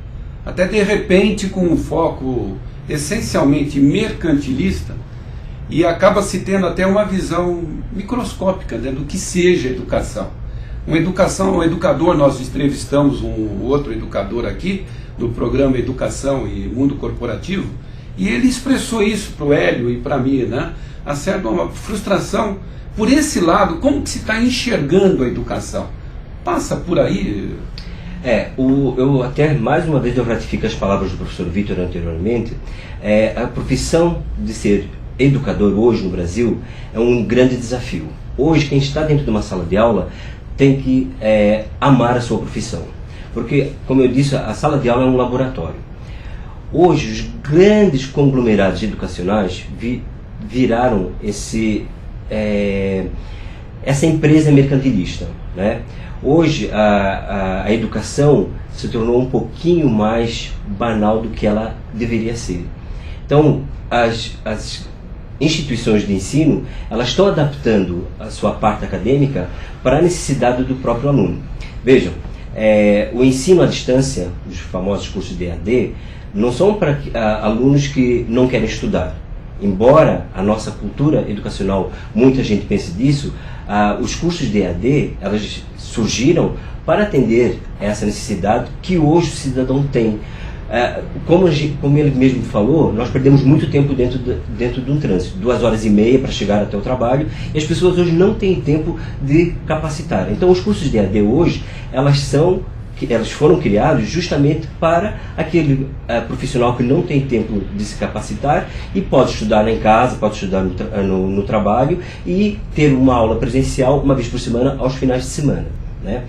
até de repente com um foco essencialmente mercantilista, e acaba se tendo até uma visão microscópica, né, do que seja educação. Um educador, nós entrevistamos um outro educador aqui do programa Educação e Mundo Corporativo, e ele expressou isso para o Hélio e para mim, né? A certa uma frustração por esse lado, como que se está enxergando a educação? Passa por aí? Eu até mais uma vez eu ratifico as palavras do professor Vitor anteriormente. A profissão de ser educador hoje no Brasil é um grande desafio. Hoje quem está dentro de uma sala de aula tem que amar a sua profissão, porque, como eu disse, a sala de aula é um laboratório. Hoje os grandes conglomerados educacionais viraram essa empresa mercantilista, né? Hoje a educação se tornou um pouquinho mais banal do que ela deveria ser. Então as instituições de ensino, elas estão adaptando a sua parte acadêmica para a necessidade do próprio aluno. Vejam, o ensino à distância, os famosos cursos de EAD, não são para alunos que não querem estudar. Embora a nossa cultura educacional, muita gente pense disso, os cursos de EAD, elas surgiram para atender essa necessidade que hoje o cidadão tem. Como ele mesmo falou, nós perdemos muito tempo dentro de um trânsito, 2h30 para chegar até o trabalho, e as pessoas hoje não têm tempo de capacitar. Então os cursos de EAD hoje, elas foram criados justamente para aquele profissional que não tem tempo de se capacitar e pode estudar em casa, pode estudar no trabalho e ter uma aula presencial uma vez por semana aos finais de semana, né?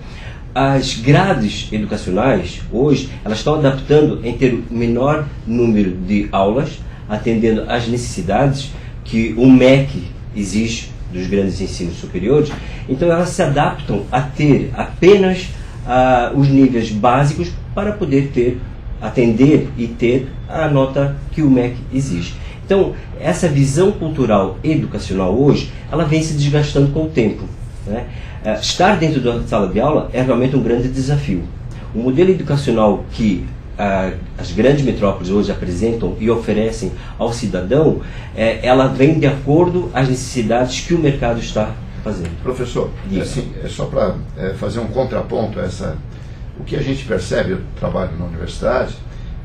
As grades educacionais hoje, elas estão adaptando em ter o menor número de aulas, atendendo às necessidades que o MEC exige dos grandes ensinos superiores. Então elas se adaptam a ter apenas os níveis básicos para poder atender e ter a nota que o MEC exige. Então essa visão cultural educacional hoje, ela vem se desgastando com o tempo, né? Estar dentro da sala de aula é realmente um grande desafio. O modelo educacional que as grandes metrópoles hoje apresentam e oferecem ao cidadão, ela vem de acordo às necessidades que o mercado está fazendo. Professor, assim, só para fazer um contraponto a o que a gente percebe, eu trabalho na universidade,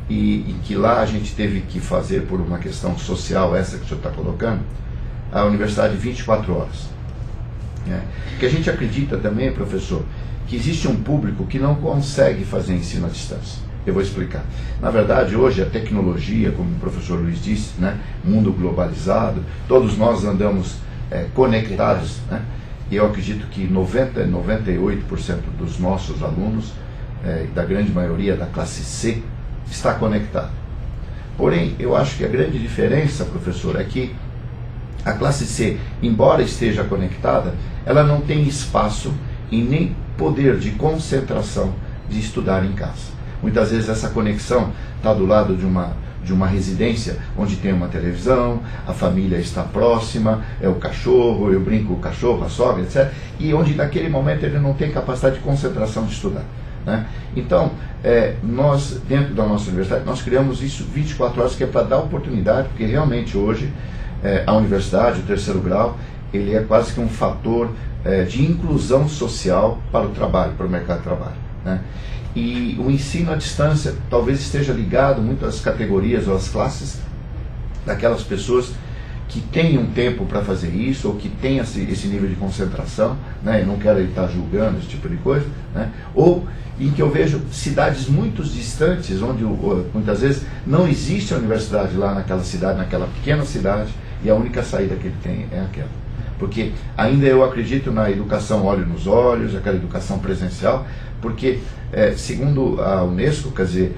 e que lá a gente teve que fazer por uma questão social, essa que o senhor está colocando, a universidade 24 horas. Porque a gente acredita também, professor, que existe um público que não consegue fazer ensino à distância. Eu vou explicar. Na verdade, hoje a tecnologia, como o professor Luiz disse, né, mundo globalizado, todos nós andamos conectados, né? E eu acredito que 98% dos nossos alunos, da grande maioria da classe C, está conectado. Porém, eu acho que a grande diferença, professor, é que A classe C, embora esteja conectada, ela não tem espaço e nem poder de concentração de estudar em casa. Muitas vezes essa conexão está do lado de uma residência onde tem uma televisão, a família está próxima, é o cachorro, eu brinco com o cachorro, a sogra, etc. E onde naquele momento ele não tem capacidade de concentração de estudar, né? Então, nós, dentro da nossa universidade, nós criamos isso 24 horas, que é para dar oportunidade, porque realmente hoje a universidade, o terceiro grau, ele é quase que um fator de inclusão social para o trabalho, para o mercado de trabalho, né? E o ensino à distância talvez esteja ligado muito às categorias ou às classes daquelas pessoas que têm um tempo para fazer isso, ou que têm esse nível de concentração, né? Eu não quero estar julgando esse tipo de coisa, né? Ou em que eu vejo cidades muito distantes, onde muitas vezes não existe a universidade lá naquela cidade, naquela pequena cidade, e a única saída que ele tem é aquela. Porque ainda eu acredito na educação olho nos olhos, aquela educação presencial, porque, segundo a Unesco, quer dizer,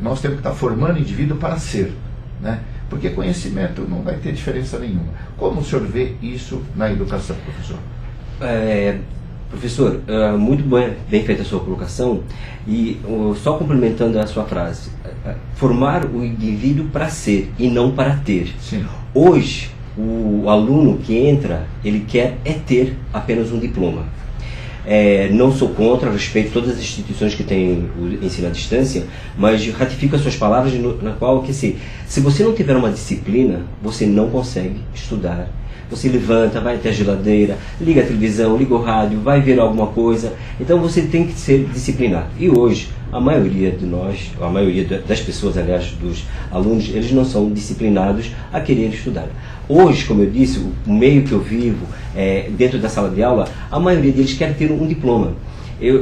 nós temos que estar formando o indivíduo para ser, né? Porque conhecimento não vai ter diferença nenhuma. Como o senhor vê isso na educação, professor? Professor, muito bem feita a sua colocação, e só complementando a sua frase, formar o indivíduo para ser e não para ter. Sim. Hoje, o aluno que entra, ele quer ter apenas um diploma. Não sou contra, respeito todas as instituições que têm o ensino à distância, mas ratifico as suas palavras na qual que se você não tiver uma disciplina, você não consegue estudar. Você levanta, vai até a geladeira, liga a televisão, liga o rádio, vai ver alguma coisa. Então você tem que ser disciplinado. E hoje, a maioria de nós, a maioria das pessoas, aliás, dos alunos, eles não são disciplinados a querer estudar. Hoje, como eu disse, o meio que eu vivo, dentro da sala de aula, a maioria deles quer ter um diploma.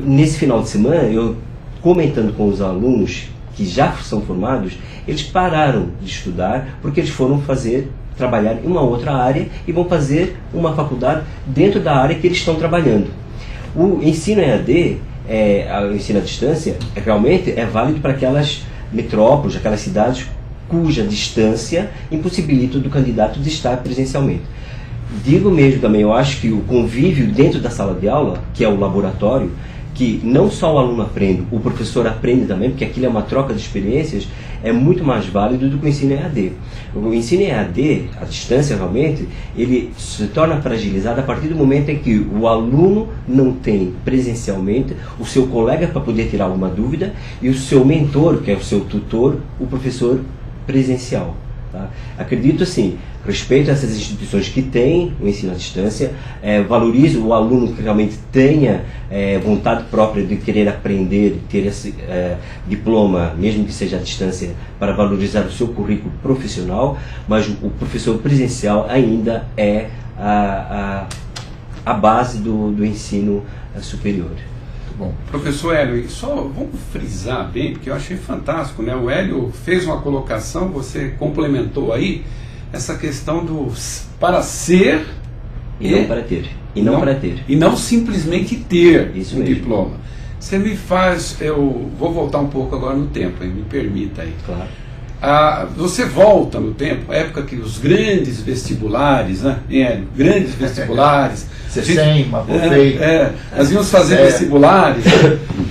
Nesse final de semana, eu comentando com os alunos que já são formados, eles pararam de estudar porque eles foram trabalhar em uma outra área e vão fazer uma faculdade dentro da área que eles estão trabalhando. O ensino EAD, o ensino à distância, realmente é válido para aquelas metrópoles, aquelas cidades cuja distância impossibilita do candidato de estar presencialmente. Digo mesmo também, eu acho que o convívio dentro da sala de aula, que é o laboratório, que não só o aluno aprende, o professor aprende também, porque aquilo é uma troca de experiências, é muito mais válido do que o ensino EAD. O ensino EAD, a distância realmente, ele se torna fragilizado a partir do momento em que o aluno não tem presencialmente o seu colega para poder tirar alguma dúvida e o seu mentor, que é o seu tutor, o professor presencial. Tá? Acredito assim, respeito a essas instituições que têm o ensino à distância, valorizo o aluno que realmente tenha vontade própria de querer aprender, ter esse diploma, mesmo que seja à distância, para valorizar o seu currículo profissional, mas o professor presencial ainda é a base do ensino superior. Bom, professor Hélio, só vamos frisar bem, porque eu achei fantástico, né? O Hélio fez uma colocação, você complementou aí, essa questão do para ser e não para ter. E não para ter. E não simplesmente ter isso um mesmo. diploma. Você me faz, eu vou voltar um pouco agora no tempo, me permita aí. Claro. Você volta no tempo, época que os grandes vestibulares, né? Grandes vestibulares. Nós íamos fazer vestibulares.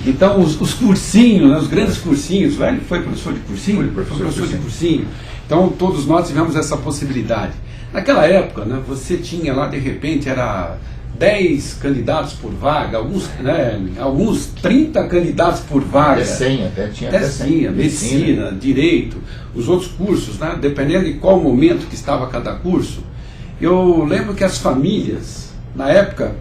Então, os cursinhos, né? Os grandes cursinhos. O Hélio foi professor de cursinho? Foi professor de cursinho. Então, todos nós tivemos essa possibilidade. Naquela época, né, você tinha lá, de repente, era 10 candidatos por vaga, alguns 30 candidatos por vaga. Até 100, medicina, direito, os outros cursos, né, dependendo de qual momento que estava cada curso. Eu lembro que as famílias, na época,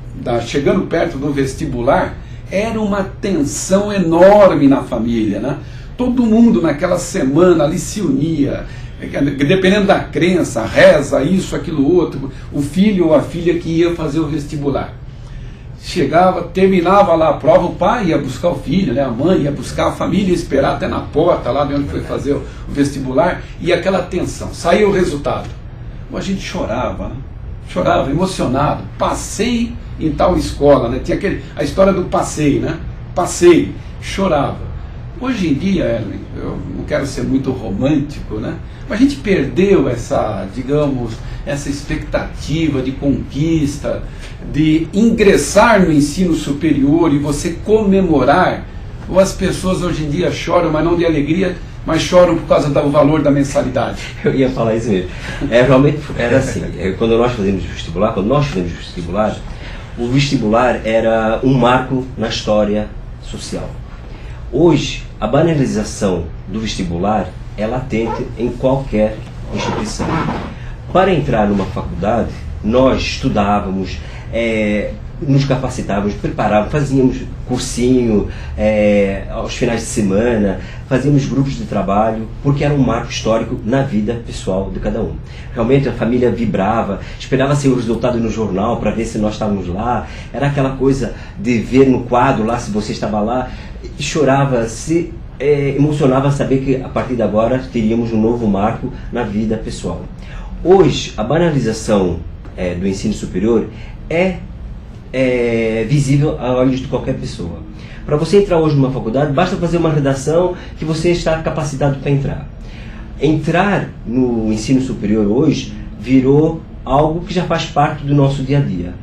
chegando perto do vestibular, era uma tensão enorme na família, né? Todo mundo naquela semana ali se unia, dependendo da crença, reza, isso, aquilo, outro, o filho ou a filha que ia fazer o vestibular. Chegava, terminava lá a prova, o pai ia buscar o filho, né? A mãe ia buscar, a família ia esperar até na porta, lá de onde foi fazer o vestibular, e aquela tensão. Saía o resultado. A gente chorava, né? Chorava, emocionado. Passei em tal escola, né? Tinha a história do passei, né? Passei, chorava. Hoje em dia, Erlen, eu não quero ser muito romântico, né? Mas a gente perdeu essa, digamos, essa expectativa de conquista, de ingressar no ensino superior e você comemorar. Ou as pessoas hoje em dia choram, mas não de alegria, mas choram por causa do valor da mensalidade. Eu ia falar isso mesmo. Realmente era assim, quando nós fizemos vestibular, o vestibular era um marco na história social. Hoje, a banalização do vestibular é latente em qualquer instituição. Para entrar numa faculdade, nós estudávamos, nos capacitávamos, preparávamos, fazíamos cursinho aos finais de semana, fazíamos grupos de trabalho, porque era um marco histórico na vida pessoal de cada um. Realmente a família vibrava, esperava ser o resultado no jornal para ver se nós estávamos lá, era aquela coisa de ver no quadro lá se você estava lá, e chorava, se emocionava saber que a partir de agora teríamos um novo marco na vida pessoal. Hoje, a banalização do ensino superior é visível a olhos de qualquer pessoa. Para você entrar hoje numa faculdade, basta fazer uma redação que você está capacitado para entrar. Entrar no ensino superior hoje virou algo que já faz parte do nosso dia a dia.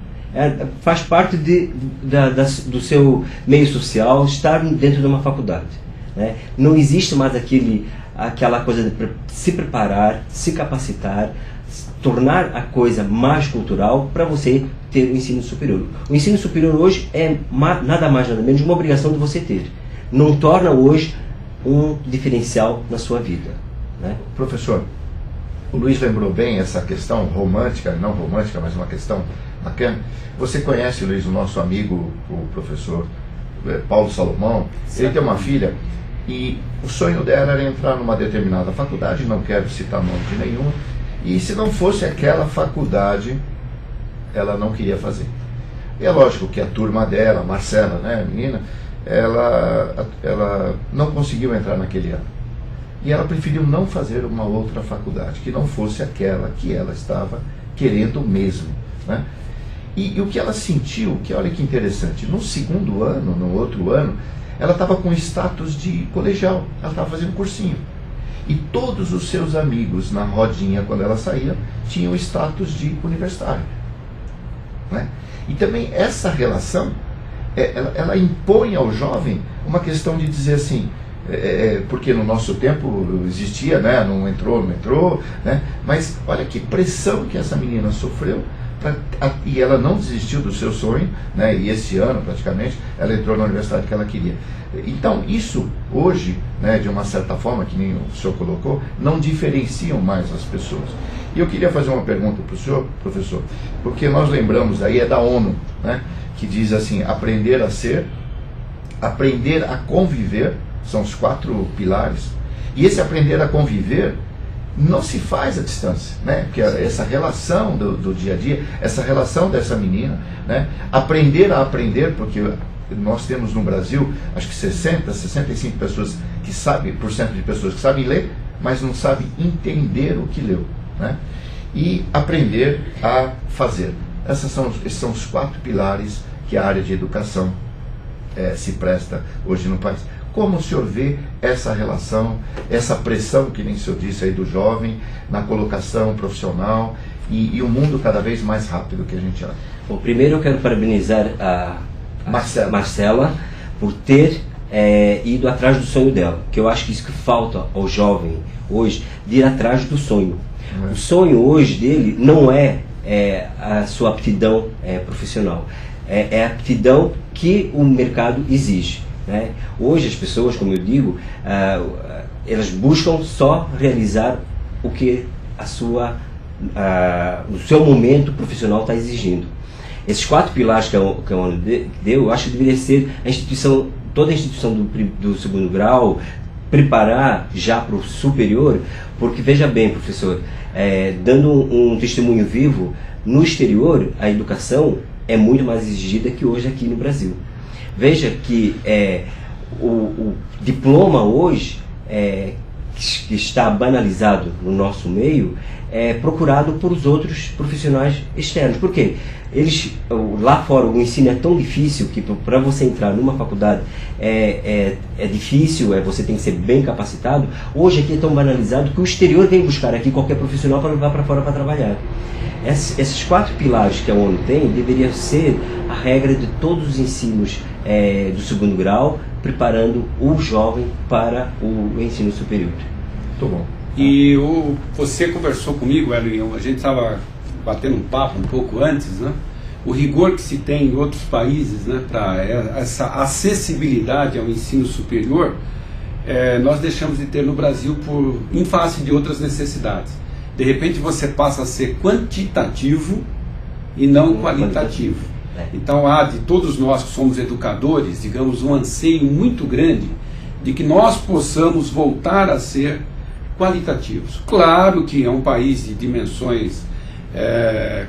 Faz parte do seu meio social estar dentro de uma faculdade, né? Não existe mais aquela coisa de se preparar, se capacitar, tornar a coisa mais cultural para você ter o ensino superior. O ensino superior hoje é nada mais nada menos uma obrigação de você ter. Não torna hoje um diferencial na sua vida, né? Professor, o Luiz lembrou bem essa questão romântica, não romântica, mas uma questão bacana. Você conhece, Luiz, o nosso amigo, o professor Paulo Salomão? Ele tem uma filha e o sonho dela era entrar numa determinada faculdade, não quero citar nome de nenhuma, e se não fosse aquela faculdade, ela não queria fazer. E é lógico que a turma dela, a Marcela, né, a menina, ela não conseguiu entrar naquele ano. E ela preferiu não fazer uma outra faculdade, que não fosse aquela que ela estava querendo mesmo, né? E o que ela sentiu, que olha que interessante, no segundo ano, no outro ano, ela estava com status de colegial, ela estava fazendo cursinho. E todos os seus amigos na rodinha, quando ela saía, tinham status de universitário, né? E também essa relação, ela impõe ao jovem uma questão de dizer assim, porque no nosso tempo existia, né, não entrou, né? Mas olha que pressão que essa menina sofreu, e ela não desistiu do seu sonho, né? E esse ano praticamente ela entrou na universidade que ela queria. Então isso hoje, né, de uma certa forma, que nem o senhor colocou, não diferenciam mais as pessoas. E eu queria fazer uma pergunta para o senhor, professor, porque nós lembramos aí, é da ONU, né, que diz assim, aprender a ser, aprender a conviver, são os 4 pilares, e esse aprender a conviver não se faz à distância, né? Porque essa relação do dia a dia, essa relação dessa menina, né? Aprender a aprender, porque nós temos no Brasil, acho que 65% de pessoas que sabem ler, mas não sabem entender o que leu, né? E aprender a fazer. Esses são os 4 pilares que a área de educação se presta hoje no país. Como o senhor vê essa relação, essa pressão, que nem o senhor disse aí, do jovem, na colocação profissional e o mundo cada vez mais rápido que a gente anda? Bom, primeiro eu quero parabenizar a Marcela por ter ido atrás do sonho dela, que eu acho que isso que falta ao jovem hoje, de ir atrás do sonho. O sonho hoje dele não é a sua aptidão profissional, é a aptidão que o mercado exige, né? Hoje as pessoas, como eu digo, elas buscam só realizar o que o seu momento profissional está exigindo. Esses 4 pilares que a ONU deu, eu acho que deveria ser toda a instituição do segundo grau, preparar já para o superior, porque veja bem, professor, dando um testemunho vivo, no exterior a educação é muito mais exigida que hoje aqui no Brasil. Veja que o diploma hoje que está banalizado no nosso meio é procurado por os outros profissionais externos. Por quê? Lá fora o ensino é tão difícil que para você entrar numa faculdade é difícil, você tem que ser bem capacitado. Hoje aqui é tão banalizado que o exterior vem buscar aqui qualquer profissional para levar para fora para trabalhar. Esses 4 pilares que a ONU tem deveriam ser a regra de todos os ensinos do segundo grau, preparando o jovem para o ensino superior. Muito bom. E você conversou comigo, Hélio, a gente estava batendo um papo um pouco antes, né? O rigor que se tem em outros países, né, para essa acessibilidade ao ensino superior, nós deixamos de ter no Brasil em face de outras necessidades. De repente você passa a ser quantitativo e não qualitativo. Então há de todos nós que somos educadores, digamos, um anseio muito grande de que nós possamos voltar a ser qualitativos. Claro que é um país de dimensões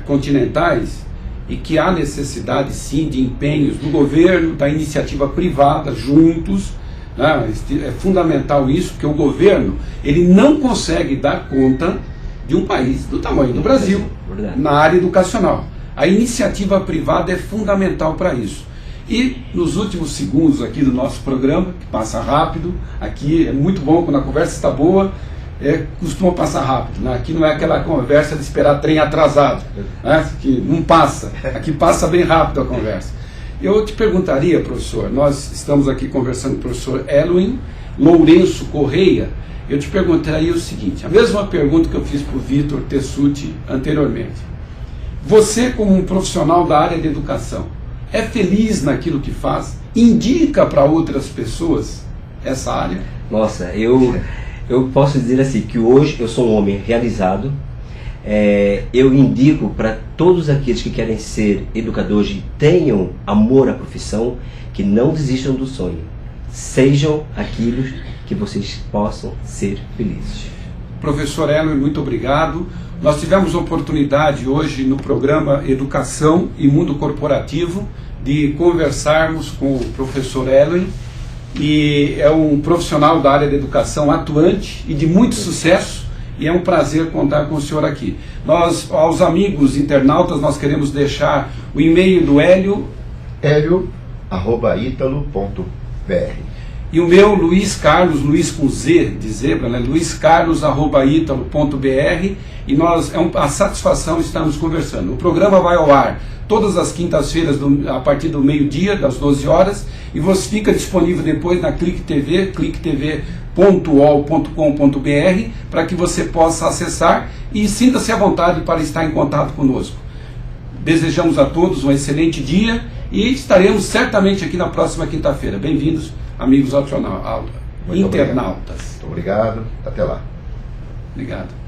continentais e que há necessidade sim de empenhos do governo, da iniciativa privada, juntos, né? É fundamental isso, porque o governo ele não consegue dar conta de um país do tamanho do Brasil na área educacional. A iniciativa privada é fundamental para isso. E nos últimos segundos aqui do nosso programa, que passa rápido, aqui é muito bom quando a conversa está boa, costuma passar rápido, né? Aqui não é aquela conversa de esperar trem atrasado, né? Que não passa, aqui passa bem rápido a conversa. Eu te perguntaria, professor, nós estamos aqui conversando com o professor Elwin Lourenço Correia, eu te perguntaria o seguinte, a mesma pergunta que eu fiz para o Vitor Tessuti anteriormente. Você, como um profissional da área de educação, é feliz naquilo que faz? Indica para outras pessoas essa área? Nossa, eu posso dizer assim, que hoje eu sou um homem realizado. Eu indico para todos aqueles que querem ser educadores e tenham amor à profissão, que não desistam do sonho. Sejam aquilo que vocês possam ser felizes. Professor Elwin, muito obrigado. Nós tivemos a oportunidade hoje no programa Educação e Mundo Corporativo de conversarmos com o professor Elwin, e é um profissional da área de educação atuante e de muito sucesso, e é um prazer contar com o senhor aqui. Nós, aos amigos internautas, nós queremos deixar o e-mail do Hélio, helio@italo.br, e o meu, Luiz Carlos, Luiz com Z de zebra, né? luiscarlos@italo.br, e a satisfação estarmos conversando. O programa vai ao ar todas as quintas-feiras a partir do meio-dia, das 12 horas, e você fica disponível depois na Clique TV, clicktv.ol.com.br, para que você possa acessar e sinta-se à vontade para estar em contato conosco. Desejamos a todos um excelente dia e estaremos certamente aqui na próxima quinta-feira. Bem-vindos, amigos internautas. Muito obrigado. Até lá. Obrigado.